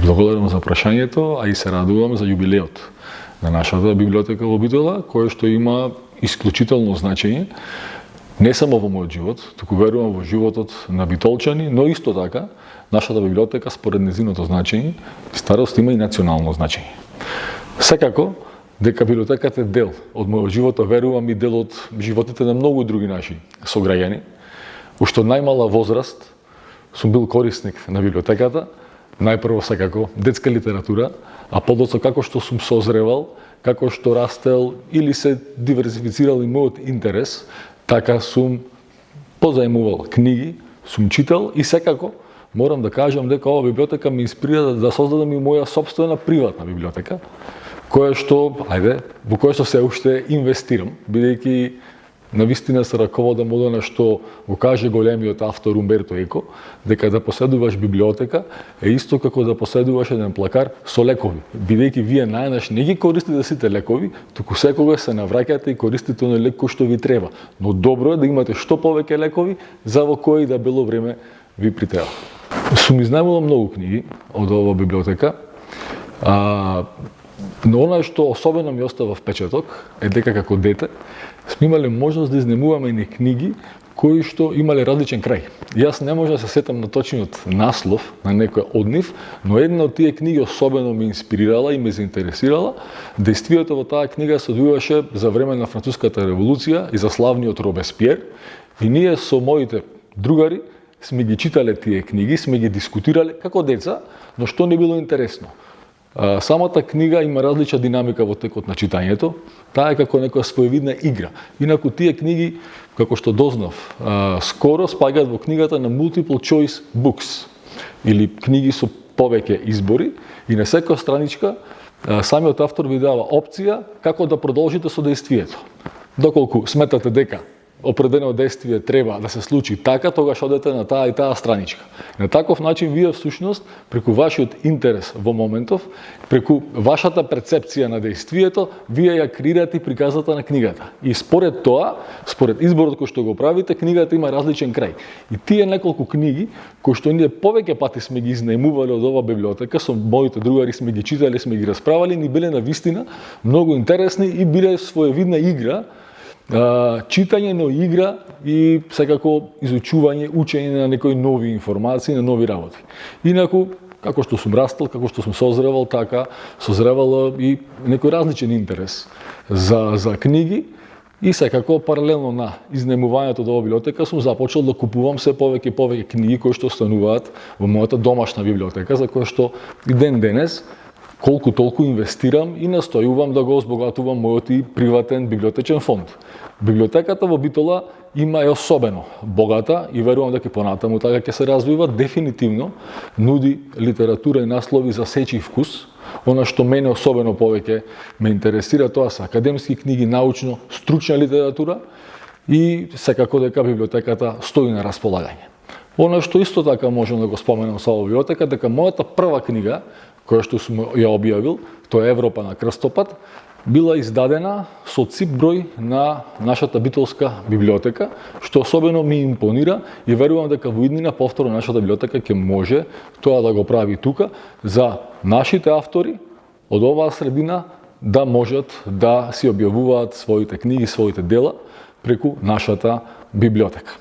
Благодарам за прашањето, а и се радувам за јубилеот на нашата библиотека во Битола, која што има исклучително значење, не само во мојот живот, туку верувам во животот на битолчани, но исто така, нашата библиотека, според незиното значење, старост има и национално значење. Секако, дека библиотеката е дел од мојот живот, верувам и дел од животите на многу други наши сограѓани. Уште од најмала возраст сум бил корисник на библиотеката, најпрво секако детска литература, а подоцна како што сум созревал, како што растел или се диверзифицирал и мојот интерес, така сум позајмувал книги, сум читал и секако морам да кажам дека оваа библиотека ме инспирира да создадам и моја собствена приватна библиотека, во која што се уште инвестирам, бидејќи навистина се раководам од она што го каже големиот автор Умберто Еко, дека да поседуваш библиотека е исто како да поседуваш еден плакар со лекови, бидејќи вие најнаш не ги користите сите лекови, туку секогаш се навраќате и користите оној лек кој што ви треба. Но добро е да имате што повеќе лекови за во кој да било време ви притреба. Сум изнајмувал многу книги од оваа библиотека. Но она што особено ми остава впечаток е дека како дете сме имале можност да изнемуваме и книги кои што имале различен крај. Јас не можам да се сетам на точниот наслов на некој од нив, но една од тие книги особено ме инспирирала и ме заинтересирала. Действието во таа книга се одвиваше за време на Француската револуција и за славниот Робеспиер, и ние со моите другари сме ги читале тие книги, сме ги дискутирале како деца, но што не било интересно. Самата книга има различна динамика во текот на читањето, таа е како некоја своевидна игра. Инаку тие книги, како што дознав, скоро спаѓаат во книгата на multiple choice books, или книги со повеќе избори, и на секоја страничка самиот автор ви дава опција како да продолжите со действието. Доколку сметате дека определено действие треба да се случи така, тогаш одете на таа и таа страничка. На таков начин вие всушност преку вашиот интерес во моментов, преку вашата перцепција на действието, вие ја креирате приказата на книгата. И според тоа, според изборот кој што го правите, книгата има различен крај. И тие неколку книги кои што ние повеќе пати сме ги изнајмувале од оваа библиотека, со моите другари сме ги читале, сме ги расправале, ни биле навистина многу интересни и биле своевидна игра, читање, но игра и секако изучување, учење на некои нови информации, на нови работи. Инаку, како што сум растал, како што сум созревал, така созревал и некој различен интерес за книги, и секако паралелно на изнемувањето од оваа библиотека сум започнал да купувам се повеќе и повеќе книги кои што стануваат во мојата домашна библиотека, за која што и ден денес колку толку инвестирам и настојувам да го озбогатувам мојот и приватен библиотечен фонд. Библиотеката во Битола има е особено богата и верувам дека понатаму така ќе се развива, дефинитивно нуди литература и наслови за сечи вкус. Она што мене особено повеќе ме интересира, тоа се академски книги, научно, стручна литература, и секако дека библиотеката стои на располагање. Она што исто така можам да го споменам со оваа библиотека, дека мојата прва книга, која што сум ја објавил, тоа е Европа на крстопат, била издадена со цип број на нашата битолска библиотека, што особено ми импонира и верувам дека во иднина повторно нашата библиотека ќе може тоа да го прави тука за нашите автори од оваа средина да можат да си објавуваат своите книги, своите дела преку нашата библиотека.